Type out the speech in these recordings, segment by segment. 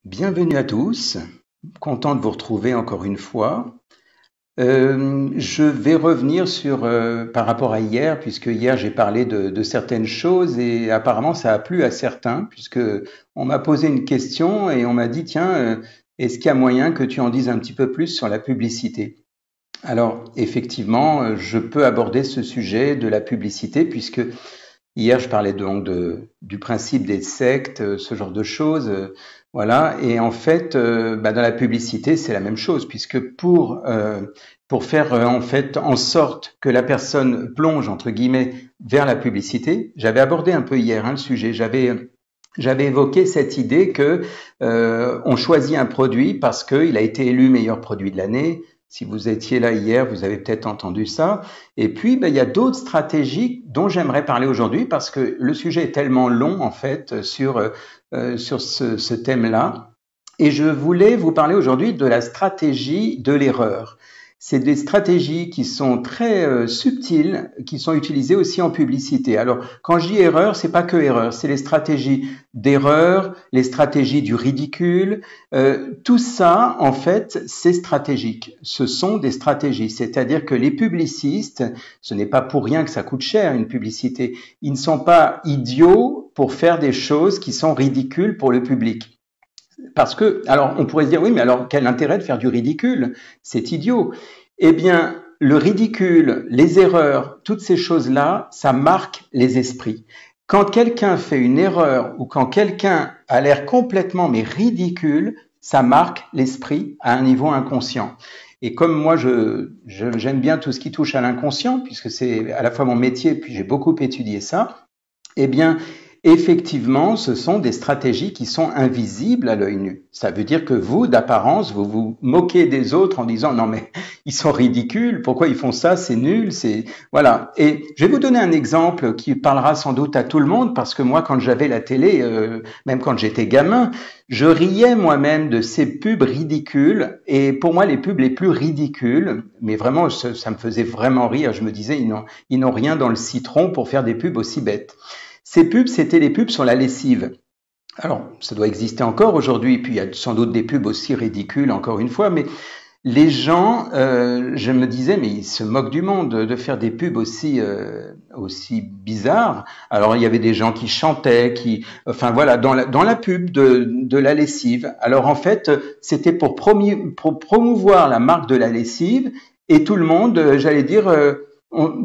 Bienvenue à tous, content de vous retrouver encore une fois. Je vais revenir sur par rapport à hier, puisque hier j'ai parlé de certaines choses et apparemment ça a plu à certains, puisque on m'a posé une question et on m'a dit tiens, est-ce qu'il y a moyen que tu en dises un petit peu plus sur la publicité? Alors effectivement, je peux aborder ce sujet de la publicité puisque hier, je parlais donc du principe des sectes, ce genre de choses, voilà. Et en fait, dans la publicité, c'est la même chose, puisque pour faire en fait en sorte que la personne plonge entre guillemets vers la publicité, j'avais abordé un peu hier le sujet. J'avais évoqué cette idée que on choisit un produit parce qu'il a été élu meilleur produit de l'année. Si vous étiez là hier, vous avez peut-être entendu ça. Et puis, il y a d'autres stratégies dont j'aimerais parler aujourd'hui parce que le sujet est tellement long, en fait, sur ce thème-là. Et je voulais vous parler aujourd'hui de la stratégie de l'erreur. C'est des stratégies qui sont très subtiles, qui sont utilisées aussi en publicité. Alors, quand je dis erreur, c'est pas que erreur, c'est les stratégies d'erreur, les stratégies du ridicule. Tout ça, en fait, c'est stratégique. Ce sont des stratégies. C'est-à-dire que les publicistes, ce n'est pas pour rien que ça coûte cher, une publicité. Ils ne sont pas idiots pour faire des choses qui sont ridicules pour le public. Parce que, alors, on pourrait se dire, oui, mais alors, quel intérêt de faire du ridicule? C'est idiot. Eh bien, le ridicule, les erreurs, toutes ces choses-là, ça marque les esprits. Quand quelqu'un fait une erreur ou quand quelqu'un a l'air complètement mais ridicule, ça marque l'esprit à un niveau inconscient. Et comme moi, j'aime bien tout ce qui touche à l'inconscient, puisque c'est à la fois mon métier, puis j'ai beaucoup étudié ça, eh bien, effectivement, ce sont des stratégies qui sont invisibles à l'œil nu. Ça veut dire que vous, d'apparence, vous vous moquez des autres en disant non mais ils sont ridicules, pourquoi ils font ça, c'est nul, c'est voilà. Et je vais vous donner un exemple qui parlera sans doute à tout le monde parce que moi, quand j'avais la télé, même quand j'étais gamin, je riais moi-même de ces pubs ridicules. Et pour moi, les pubs les plus ridicules, mais vraiment, ça me faisait vraiment rire. Je me disais ils n'ont rien dans le citron pour faire des pubs aussi bêtes. Ces pubs, c'était les pubs sur la lessive. Alors, ça doit exister encore aujourd'hui, puis il y a sans doute des pubs aussi ridicules, encore une fois, mais les gens, je me disais, mais ils se moquent du monde de faire des pubs aussi bizarres. Alors, il y avait des gens qui chantaient, enfin voilà, dans la pub de la lessive. Alors, en fait, c'était pour promouvoir la marque de la lessive, et tout le monde, j'allais dire,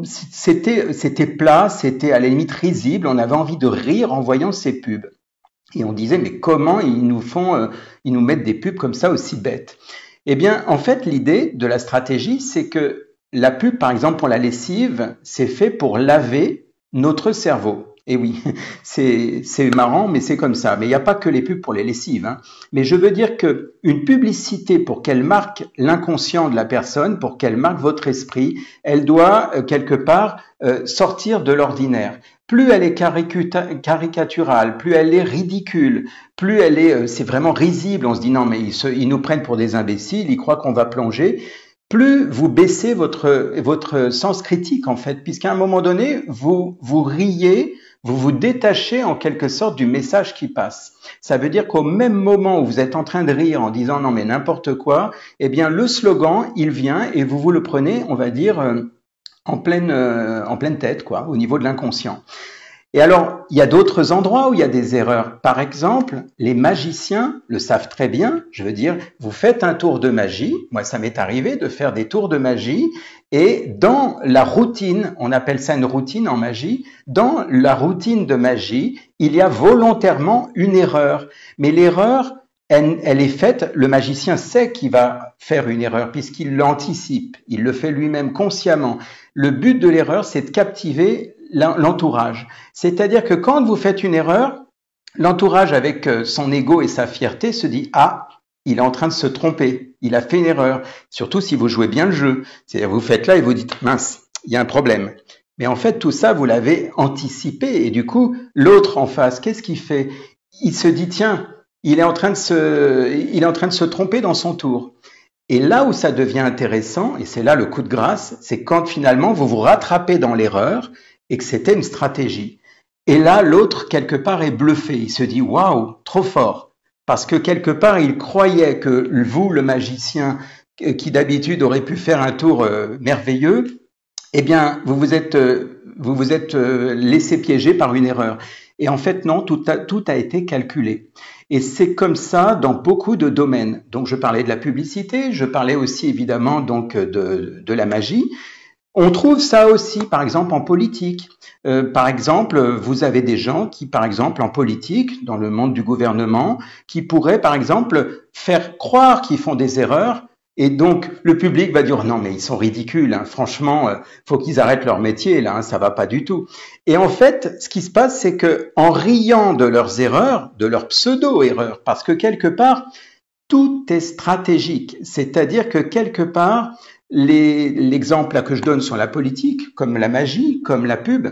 c'était plat, c'était à la limite risible, on avait envie de rire en voyant ces pubs. Et on disait, mais comment ils nous mettent des pubs comme ça aussi bêtes? Eh bien, en fait, l'idée de la stratégie, c'est que la pub, par exemple, pour la lessive, c'est fait pour laver notre cerveau. Et oui, c'est marrant, mais c'est comme ça. Mais il n'y a pas que les pubs pour les lessives, hein. Mais je veux dire que une publicité, pour qu'elle marque l'inconscient de la personne, pour qu'elle marque votre esprit, elle doit quelque part sortir de l'ordinaire. Plus elle est caricaturale, plus elle est ridicule, plus elle est, c'est vraiment risible. On se dit non, mais ils nous prennent pour des imbéciles, ils croient qu'on va plonger. Plus vous baissez votre sens critique en fait, puisqu'à un moment donné, vous riez, vous vous détachez en quelque sorte du message qui passe. Ça veut dire qu'au même moment où vous êtes en train de rire en disant non mais n'importe quoi, eh bien le slogan, il vient et vous le prenez, on va dire, en pleine tête, quoi, au niveau de l'inconscient. Et alors, il y a d'autres endroits où il y a des erreurs. Par exemple, les magiciens le savent très bien. Je veux dire, vous faites un tour de magie. Moi, ça m'est arrivé de faire des tours de magie. Et dans la routine, on appelle ça une routine en magie, dans la routine de magie, il y a volontairement une erreur. Mais l'erreur, elle est faite, le magicien sait qu'il va faire une erreur puisqu'il l'anticipe. Il le fait lui-même consciemment. Le but de l'erreur, c'est de captiver l'entourage. C'est-à-dire que quand vous faites une erreur, l'entourage avec son ego et sa fierté se dit « Ah, il est en train de se tromper, il a fait une erreur. » Surtout si vous jouez bien le jeu. C'est-à-dire vous faites là et vous dites « Mince, il y a un problème. » Mais en fait, tout ça, vous l'avez anticipé. Et du coup, l'autre en face, qu'est-ce qu'il fait? Il se dit « Tiens, il est en train de se tromper dans son tour. » Et là où ça devient intéressant, et c'est là le coup de grâce, c'est quand finalement vous vous rattrapez dans l'erreur et que c'était une stratégie. Et là, l'autre, quelque part, est bluffé. Il se dit « Waouh, trop fort !» parce que quelque part, il croyait que vous, le magicien, qui d'habitude aurait pu faire un tour merveilleux, eh bien, vous vous êtes laissé piéger par une erreur. Et en fait, non, tout a été calculé. Et c'est comme ça dans beaucoup de domaines. Donc, je parlais de la publicité, je parlais aussi évidemment donc de la magie. On trouve ça aussi, par exemple, en politique. Par exemple, vous avez des gens qui, par exemple, en politique, dans le monde du gouvernement, qui pourraient, par exemple, faire croire qu'ils font des erreurs. Et donc, le public va dire, non, mais ils sont ridicules, hein, franchement, faut qu'ils arrêtent leur métier, là, hein, ça va pas du tout. Et en fait, ce qui se passe, c'est que en riant de leurs erreurs, de leurs pseudo-erreurs, parce que quelque part, tout est stratégique. C'est-à-dire que quelque part, l'exemple là que je donne sur la politique, comme la magie, comme la pub,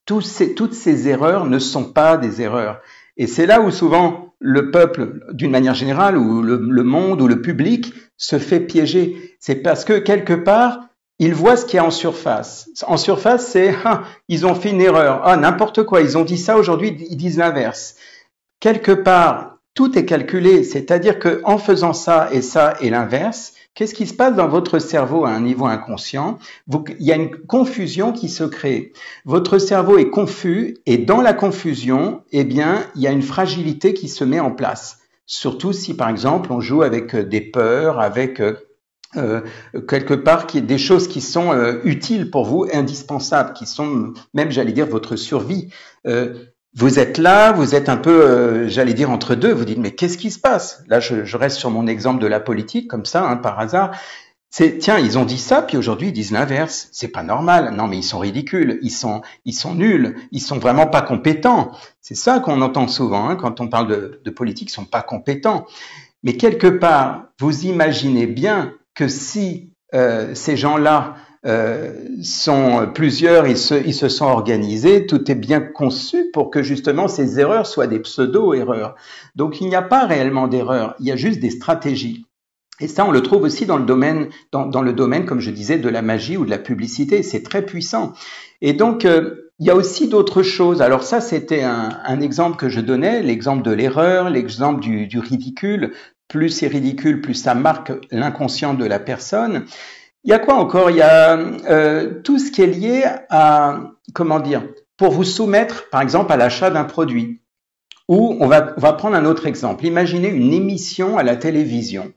toutes ces erreurs ne sont pas des erreurs. Et c'est là où souvent le peuple, d'une manière générale, ou le monde, ou le public, se fait piéger. C'est parce que quelque part, il voit ce qu'il y a en surface. En surface, c'est ils ont fait une erreur, n'importe quoi, ils ont dit ça aujourd'hui, ils disent l'inverse. Quelque part, tout est calculé, c'est-à-dire que en faisant ça et l'inverse, qu'est-ce qui se passe dans votre cerveau à un niveau inconscient? Il y a une confusion qui se crée. Votre cerveau est confus et dans la confusion, eh bien, il y a une fragilité qui se met en place. Surtout si, par exemple, on joue avec des peurs, avec quelque part des choses qui sont utiles pour vous, indispensables, qui sont même, j'allais dire, votre survie. Vous êtes là, vous êtes un peu, j'allais dire, entre deux. Vous dites, mais qu'est-ce qui se passe? Là, je reste sur mon exemple de la politique, comme ça, hein, par hasard. Tiens, ils ont dit ça, puis aujourd'hui, ils disent l'inverse. C'est pas normal. Non, mais ils sont ridicules. Ils sont nuls. Ils sont vraiment pas compétents. C'est ça qu'on entend souvent, hein, quand on parle de politique. Ils sont pas compétents. Mais quelque part, vous imaginez bien que si ces gens-là sont plusieurs, ils se sont organisés, tout est bien conçu pour que justement ces erreurs soient des pseudo-erreurs. Donc il n'y a pas réellement d'erreurs, il y a juste des stratégies. Et ça, on le trouve aussi dans le domaine, comme je disais, de la magie ou de la publicité. C'est très puissant. Et donc, il y a aussi d'autres choses. Alors ça, c'était un exemple que je donnais, l'exemple de l'erreur, l'exemple du ridicule. Plus c'est ridicule, plus ça marque l'inconscient de la personne. Il y a quoi encore? Il y a tout ce qui est lié à, comment dire, pour vous soumettre, par exemple, à l'achat d'un produit. Ou on va prendre un autre exemple. Imaginez une émission à la télévision.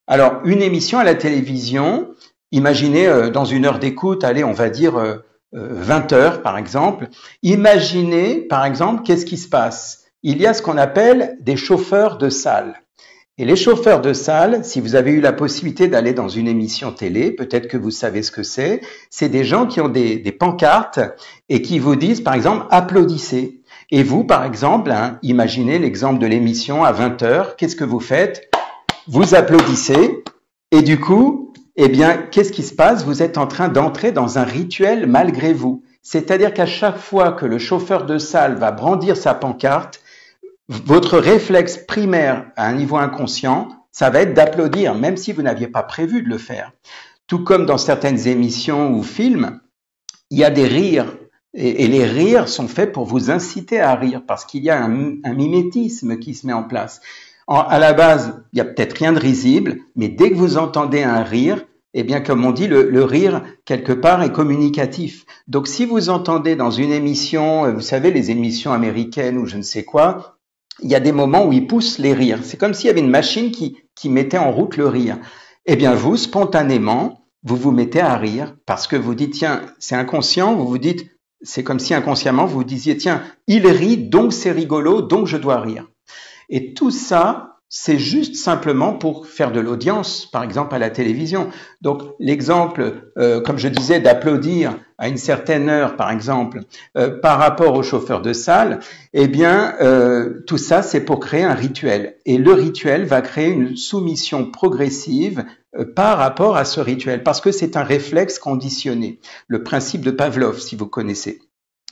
Alors, une émission à la télévision, imaginez dans une heure d'écoute, allez, on va dire 20 heures par exemple. Imaginez, par exemple, qu'est-ce qui se passe? Il y a ce qu'on appelle des chauffeurs de salle. Et les chauffeurs de salle, si vous avez eu la possibilité d'aller dans une émission télé, peut-être que vous savez ce que c'est des gens qui ont des pancartes et qui vous disent, par exemple, applaudissez. Et vous, par exemple, hein, imaginez l'exemple de l'émission à 20 heures, qu'est-ce que vous faites? Vous applaudissez et du coup, eh bien, qu'est-ce qui se passe? Vous êtes en train d'entrer dans un rituel malgré vous. C'est-à-dire qu'à chaque fois que le chauffeur de salle va brandir sa pancarte, votre réflexe primaire à un niveau inconscient, ça va être d'applaudir, même si vous n'aviez pas prévu de le faire. Tout comme dans certaines émissions ou films, il y a des rires. Et les rires sont faits pour vous inciter à rire, parce qu'il y a un mimétisme qui se met en place. À la base, il n'y a peut-être rien de risible, mais dès que vous entendez un rire, eh bien, comme on dit, le rire, quelque part, est communicatif. Donc, si vous entendez dans une émission, vous savez, les émissions américaines ou je ne sais quoi, il y a des moments où ils poussent les rires. C'est comme s'il y avait une machine qui mettait en route le rire. Eh bien, vous, spontanément, vous vous mettez à rire parce que vous dites, tiens, c'est inconscient, vous vous dites, c'est comme si inconsciemment, vous vous disiez, tiens, il rit, donc c'est rigolo, donc je dois rire. Et tout ça, c'est juste simplement pour faire de l'audience, par exemple à la télévision. Donc l'exemple, comme je disais, d'applaudir à une certaine heure, par exemple, par rapport au chauffeur de salle, eh bien, tout ça, c'est pour créer un rituel. Et le rituel va créer une soumission progressive par rapport à ce rituel, parce que c'est un réflexe conditionné, le principe de Pavlov, si vous connaissez.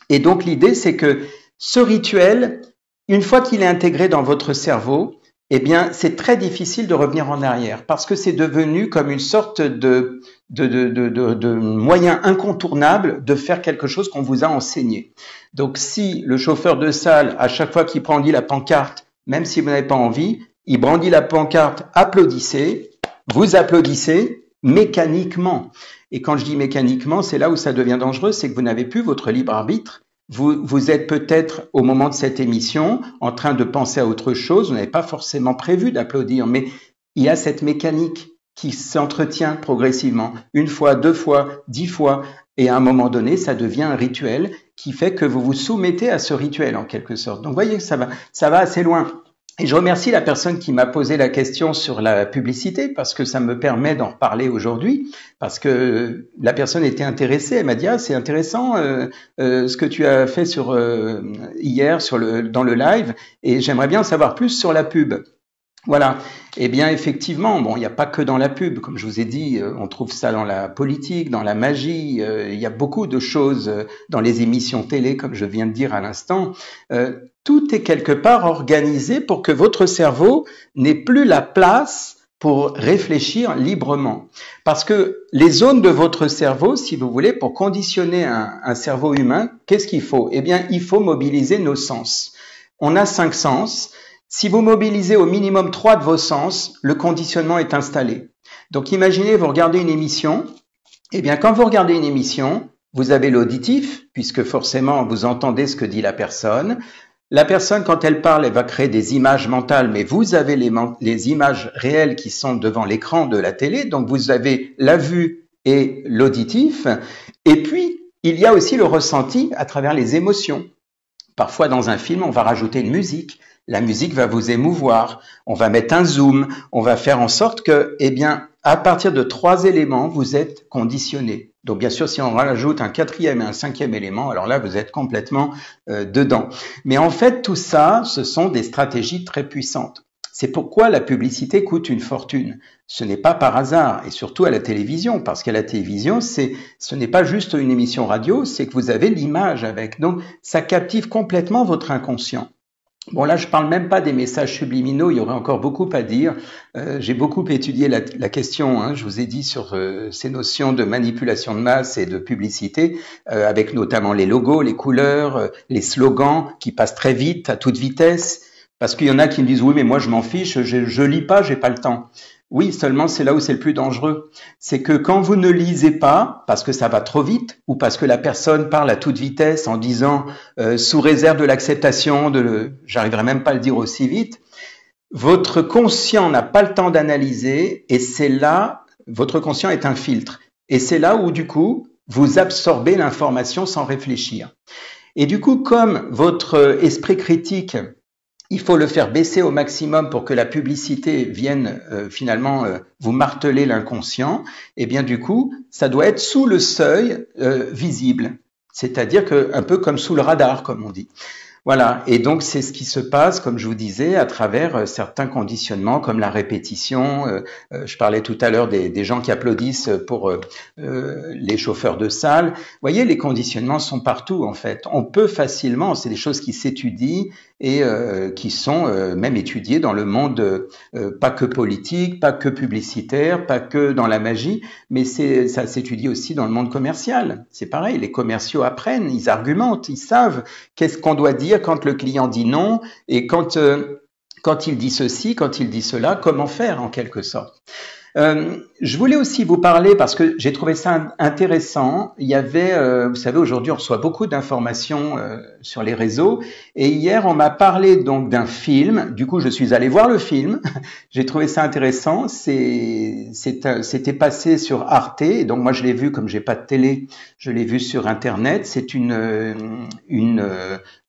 Et donc l'idée, c'est que ce rituel, une fois qu'il est intégré dans votre cerveau, eh bien, c'est très difficile de revenir en arrière parce que c'est devenu comme une sorte de moyen incontournable de faire quelque chose qu'on vous a enseigné. Donc, si le chauffeur de salle, à chaque fois qu'il brandit la pancarte, même si vous n'avez pas envie, il brandit la pancarte « Applaudissez », vous applaudissez mécaniquement. Et quand je dis mécaniquement, c'est là où ça devient dangereux, c'est que vous n'avez plus votre libre arbitre. Vous êtes peut-être, au moment de cette émission, en train de penser à autre chose, vous n'avez pas forcément prévu d'applaudir, mais il y a cette mécanique qui s'entretient progressivement, une fois, 2 fois, 10 fois, et à un moment donné, ça devient un rituel qui fait que vous vous soumettez à ce rituel en quelque sorte. Donc, vous voyez que ça va assez loin. Et je remercie la personne qui m'a posé la question sur la publicité parce que ça me permet d'en reparler aujourd'hui, parce que la personne était intéressée. Elle m'a dit c'est intéressant ce que tu as fait hier dans le live, et j'aimerais bien en savoir plus sur la pub. Voilà. Eh bien, effectivement, bon, il n'y a pas que dans la pub, comme je vous ai dit, on trouve ça dans la politique, dans la magie, il y a beaucoup de choses dans les émissions télé, comme je viens de dire à l'instant. Tout est quelque part organisé pour que votre cerveau n'ait plus la place pour réfléchir librement. Parce que les zones de votre cerveau, si vous voulez, pour conditionner un cerveau humain, qu'est-ce qu'il faut? Eh bien, il faut mobiliser nos sens. On a 5 sens. Si vous mobilisez au minimum 3 de vos sens, le conditionnement est installé. Donc imaginez, vous regardez une émission. Eh bien, quand vous regardez une émission, vous avez l'auditif, puisque forcément vous entendez ce que dit la personne. La personne, quand elle parle, elle va créer des images mentales, mais vous avez les images réelles qui sont devant l'écran de la télé. Donc vous avez la vue et l'auditif. Et puis, il y a aussi le ressenti à travers les émotions. Parfois, dans un film, on va rajouter une musique. La musique va vous émouvoir, on va mettre un zoom, on va faire en sorte que, eh bien, à partir de 3 éléments, vous êtes conditionné. Donc, bien sûr, si on rajoute un 4e et un 5e élément, alors là, vous êtes complètement dedans. Mais en fait, tout ça, ce sont des stratégies très puissantes. C'est pourquoi la publicité coûte une fortune. Ce n'est pas par hasard, et surtout à la télévision, parce qu'à la télévision, ce n'est pas juste une émission radio, c'est que vous avez l'image avec. Donc, ça captive complètement votre inconscient. Bon, là, je parle même pas des messages subliminaux, il y aurait encore beaucoup à dire. J'ai beaucoup étudié la question, je vous ai dit, sur ces notions de manipulation de masse et de publicité, avec notamment les logos, les couleurs, les slogans qui passent très vite, à toute vitesse, parce qu'il y en a qui me disent « oui, mais moi je m'en fiche, je lis pas, j'ai pas le temps ». Oui, seulement c'est là où c'est le plus dangereux. C'est que quand vous ne lisez pas, parce que ça va trop vite, ou parce que la personne parle à toute vitesse en disant sous réserve de l'acceptation, j'arriverai même pas à le dire aussi vite, votre conscient n'a pas le temps d'analyser, et c'est là, votre conscient est un filtre. Et c'est là où, du coup, vous absorbez l'information sans réfléchir. Et du coup, comme votre esprit critique, il faut le faire baisser au maximum pour que la publicité vienne finalement vous marteler l'inconscient. Et bien du coup, ça doit être sous le seuil visible, c'est-à-dire un peu comme sous le radar, comme on dit. Voilà, et donc c'est ce qui se passe, comme je vous disais, à travers certains conditionnements comme la répétition. Je parlais tout à l'heure des gens qui applaudissent pour les chauffeurs de salle. Vous voyez, les conditionnements sont partout en fait. On peut facilement, c'est des choses qui s'étudient et qui sont même étudiées dans le monde, pas que politique, pas que publicitaire, pas que dans la magie, mais ça s'étudie aussi dans le monde commercial. C'est pareil, les commerciaux apprennent, ils argumentent, ils savent qu'est-ce qu'on doit dire quand le client dit non et quand il dit ceci, quand il dit cela, comment faire en quelque sorte. Je voulais aussi vous parler, parce que j'ai trouvé ça intéressant, il y avait, vous savez, aujourd'hui on reçoit beaucoup d'informations sur les réseaux, et hier on m'a parlé donc d'un film, du coup je suis allé voir le film, j'ai trouvé ça intéressant, c'était passé sur Arte, et donc moi je l'ai vu, comme j'ai pas de télé, je l'ai vu sur Internet, c'est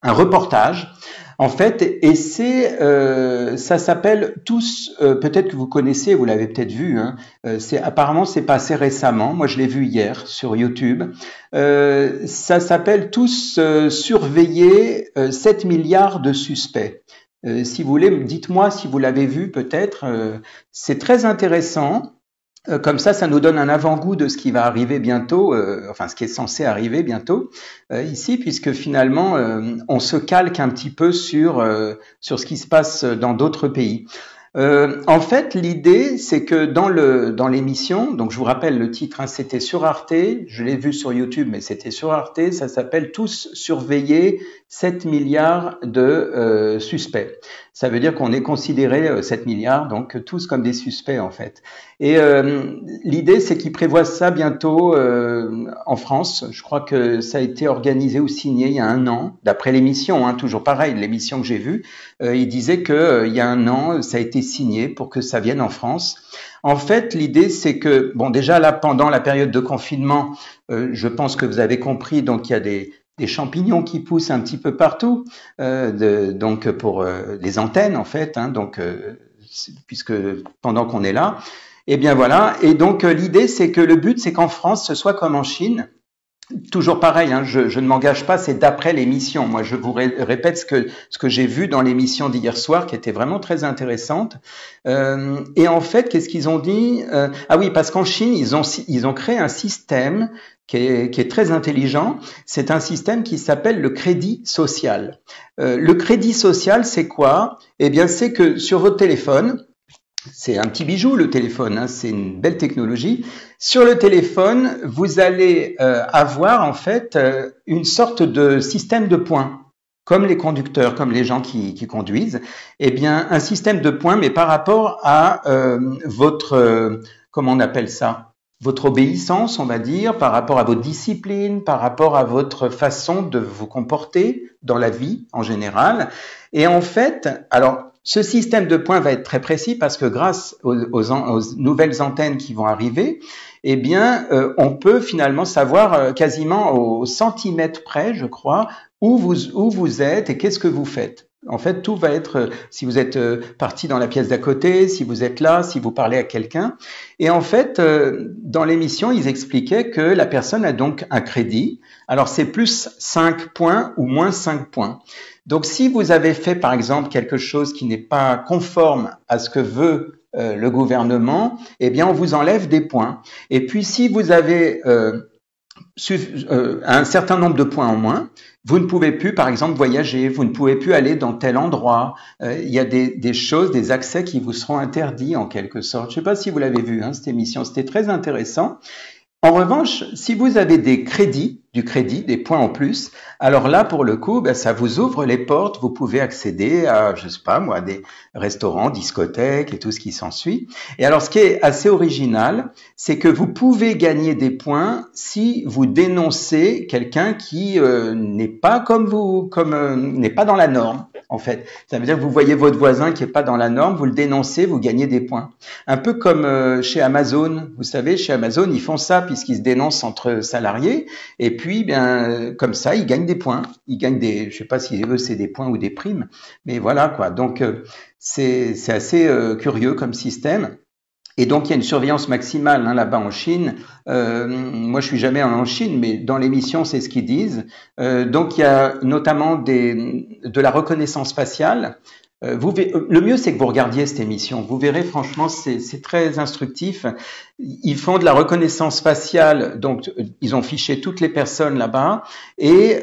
un reportage, en fait, et ça s'appelle Tous, peut-être que vous connaissez, vous l'avez peut-être vu, apparemment c'est passé récemment, moi je l'ai vu hier sur YouTube, ça s'appelle Tous surveiller 7 milliards de suspects. Si vous voulez, dites-moi si vous l'avez vu peut-être, c'est très intéressant. Comme ça nous donne un avant-goût de ce qui va arriver bientôt, enfin ce qui est censé arriver bientôt ici, puisque finalement on se calque un petit peu sur ce qui se passe dans d'autres pays. En fait, l'idée, c'est que dans l'émission, donc je vous rappelle le titre, c'était sur Arte, je l'ai vu sur YouTube, mais c'était sur Arte, ça s'appelle Tous surveiller 7 milliards de suspects. Ça veut dire qu'on est considéré 7 milliards, donc tous comme des suspects en fait. Et l'idée, c'est qu'ils prévoient ça bientôt en France. Je crois que ça a été organisé ou signé il y a un an, d'après l'émission, hein, toujours pareil, l'émission que j'ai vue. Il disait que il y a un an, ça a été signé pour que ça vienne en France. En fait, l'idée, c'est que, bon, déjà là, pendant la période de confinement, je pense que vous avez compris, donc il y a des champignons qui poussent un petit peu partout, donc pour les antennes en fait, hein, donc puisque pendant qu'on est là, et bien voilà. Et donc l'idée, c'est que le but, c'est qu'en France, ce soit comme en Chine. Toujours pareil, hein, je ne m'engage pas, c'est d'après l'émission. Moi, je vous répète ce que j'ai vu dans l'émission d'hier soir, qui était vraiment très intéressante. Et en fait, qu'est-ce qu'ils ont dit? Ah oui, parce qu'en Chine, ils ont créé un système qui est très intelligent. C'est un système qui s'appelle le crédit social. Le crédit social, c'est quoi? Eh bien, c'est que sur votre téléphone, c'est un petit bijou le téléphone, hein, c'est une belle technologie. Sur le téléphone, vous allez avoir en fait une sorte de système de points, comme les conducteurs, comme les gens qui conduisent. Eh bien, un système de points, mais par rapport à votre, comment on appelle ça? Votre obéissance, on va dire, par rapport à votre discipline, par rapport à votre façon de vous comporter dans la vie en général. Et en fait, alors, ce système de points va être très précis parce que grâce aux nouvelles antennes qui vont arriver, eh bien, on peut finalement savoir quasiment au centimètre près, je crois, où vous êtes et qu'est-ce que vous faites. En fait, tout va être, si vous êtes parti dans la pièce d'à côté, si vous êtes là, si vous parlez à quelqu'un. Et en fait, dans l'émission, ils expliquaient que la personne a donc un crédit. Alors, c'est plus 5 points ou moins 5 points. Donc, si vous avez fait, par exemple, quelque chose qui n'est pas conforme à ce que veut le gouvernement, eh bien, on vous enlève des points. Et puis, si vous avez un certain nombre de points en moins, vous ne pouvez plus, par exemple, voyager, vous ne pouvez plus aller dans tel endroit. Il y a des choses, des accès qui vous seront interdits en quelque sorte. Je ne sais pas si vous l'avez vu, hein, cette émission, c'était très intéressant. En revanche, si vous avez des crédits, des points en plus, alors là, pour le coup, ben, ça vous ouvre les portes, vous pouvez accéder à, je sais pas moi, des restaurants, discothèques et tout ce qui s'ensuit. Et alors, ce qui est assez original, c'est que vous pouvez gagner des points si vous dénoncez quelqu'un qui n'est pas comme vous, n'est pas dans la norme. En fait, ça veut dire que vous voyez votre voisin qui est pas dans la norme, vous le dénoncez, vous gagnez des points. Un peu comme chez Amazon. Vous savez, chez Amazon, ils font ça puisqu'ils se dénoncent entre salariés. Et puis, bien, comme ça, ils gagnent des points. Ils gagnent je sais pas si eux, c'est des points ou des primes. Mais voilà, quoi. Donc, c'est assez curieux comme système. Et donc, il y a une surveillance maximale hein, là-bas en Chine. Moi, je suis jamais en Chine, mais dans l'émission, c'est ce qu'ils disent. Donc, il y a notamment de la reconnaissance faciale. Le mieux, c'est que vous regardiez cette émission. Vous verrez, franchement, c'est très instructif. Ils font de la reconnaissance faciale, donc ils ont fiché toutes les personnes là-bas. Et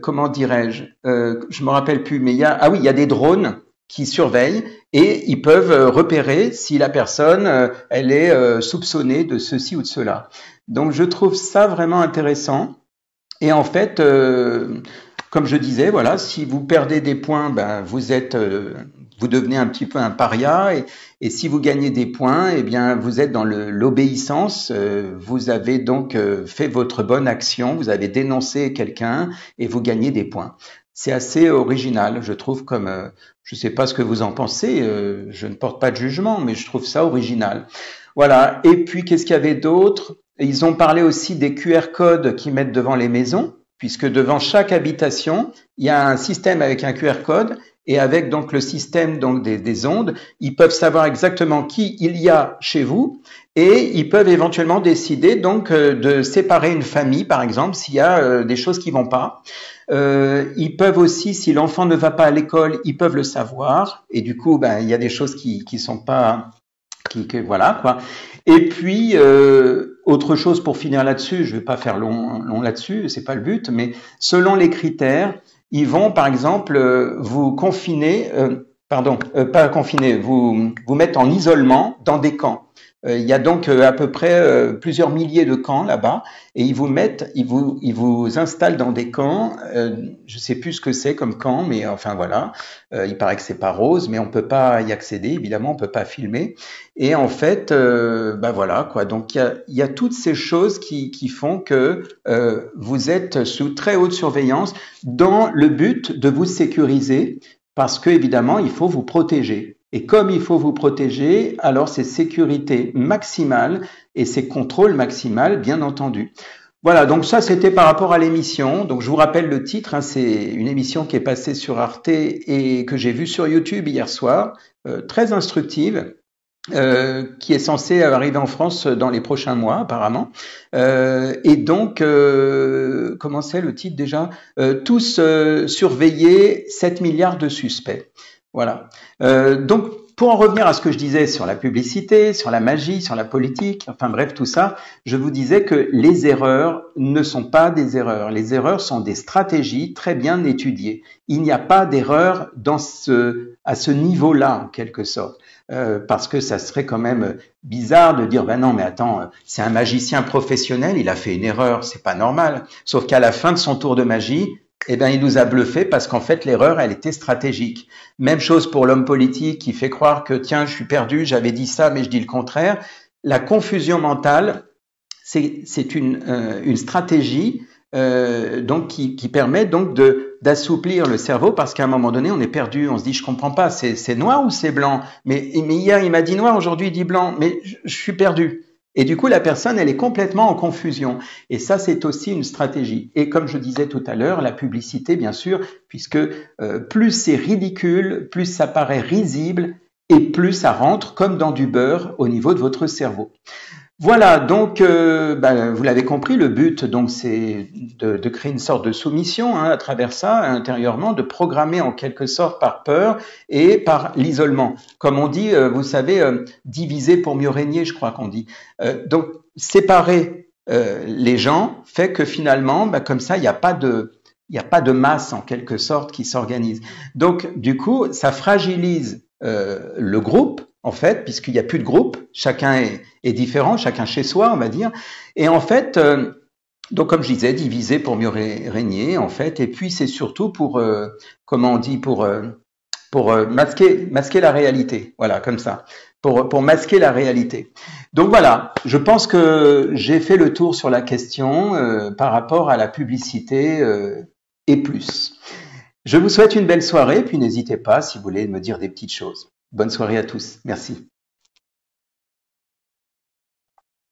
comment dirais-je je me rappelle plus, mais il y a des drones qui surveillent et ils peuvent repérer si la personne elle est soupçonnée de ceci ou de cela. Donc je trouve ça vraiment intéressant. Et en fait, comme je disais, voilà, si vous perdez des points, ben vous devenez un petit peu un paria. Et si vous gagnez des points, eh bien vous êtes dans l'obéissance. Vous avez donc fait votre bonne action, vous avez dénoncé quelqu'un et vous gagnez des points. C'est assez original, je trouve, comme je ne sais pas ce que vous en pensez, je ne porte pas de jugement, mais je trouve ça original. Voilà. Et puis, qu'est-ce qu'il y avait d'autre? Ils ont parlé aussi des QR codes qu'ils mettent devant les maisons, puisque devant chaque habitation, il y a un système avec un QR code, et avec donc le système donc des ondes, ils peuvent savoir exactement qui il y a chez vous, et ils peuvent éventuellement décider donc de séparer une famille, par exemple, s'il y a des choses qui vont pas. Ils peuvent aussi, si l'enfant ne va pas à l'école, ils peuvent le savoir, et du coup, ben, il y a des choses qui sont pas, voilà quoi. Et puis autre chose pour finir là-dessus, je vais pas faire long là-dessus, c'est pas le but, mais selon les critères, ils vont par exemple vous confiner pardon, pas confinés, vous mettent en isolement dans des camps. Il y a donc à peu près plusieurs milliers de camps là-bas, et ils vous mettent, ils vous installent dans des camps. Je sais plus ce que c'est comme camp, mais enfin voilà. Il paraît que c'est pas rose, mais on peut pas y accéder. Évidemment, on peut pas filmer. Et en fait, bah voilà quoi. Donc il y a toutes ces choses qui font que vous êtes sous très haute surveillance dans le but de vous sécuriser, parce que évidemment, il faut vous protéger. Et comme il faut vous protéger, alors c'est sécurité maximale et c'est contrôle maximal, bien entendu. Voilà, donc ça c'était par rapport à l'émission. Donc je vous rappelle le titre, hein, c'est une émission qui est passée sur Arte et que j'ai vue sur YouTube hier soir, très instructive. Qui est censée arriver en France dans les prochains mois apparemment. Et donc, comment c'est le titre déjà? Tous surveiller 7 milliards de suspects. Voilà. Donc, pour en revenir à ce que je disais sur la publicité, sur la magie, sur la politique, enfin bref, tout ça, je vous disais que les erreurs ne sont pas des erreurs. Les erreurs sont des stratégies très bien étudiées. Il n'y a pas d'erreur à ce niveau-là, en quelque sorte. Parce que ça serait quand même bizarre de dire, ben non, mais attends, c'est un magicien professionnel, il a fait une erreur, c'est pas normal. Sauf qu'à la fin de son tour de magie, eh ben, il nous a bluffé parce qu'en fait, l'erreur, elle était stratégique. Même chose pour l'homme politique qui fait croire que, tiens, je suis perdu, j'avais dit ça, mais je dis le contraire. La confusion mentale, c'est une stratégie donc qui permet donc d'assouplir le cerveau parce qu'à un moment donné on est perdu, on se dit je comprends pas, c'est noir ou c'est blanc, mais hier il m'a dit noir, aujourd'hui il dit blanc, mais je suis perdu. Et du coup la personne elle est complètement en confusion et ça c'est aussi une stratégie. Et comme je disais tout à l'heure, la publicité bien sûr, puisque plus c'est ridicule, plus ça paraît risible et plus ça rentre comme dans du beurre au niveau de votre cerveau. Voilà, donc vous l'avez compris, le but donc c'est de créer une sorte de soumission hein, à travers ça, intérieurement, de programmer en quelque sorte par peur et par l'isolement. Comme on dit, vous savez, diviser pour mieux régner, je crois qu'on dit. Donc séparer les gens fait que finalement, comme ça, il n'y a pas de masse en quelque sorte qui s'organise. Donc du coup, ça fragilise le groupe en fait, puisqu'il n'y a plus de groupe, chacun est différent, chacun chez soi, on va dire. Et en fait, donc comme je disais, diviser pour mieux régner, en fait. Et puis c'est surtout pour, comment on dit, pour masquer la réalité. Voilà, comme ça, pour masquer la réalité. Donc voilà, je pense que j'ai fait le tour sur la question par rapport à la publicité et plus. Je vous souhaite une belle soirée, puis n'hésitez pas si vous voulez me dire des petites choses. Bonne soirée à tous. Merci.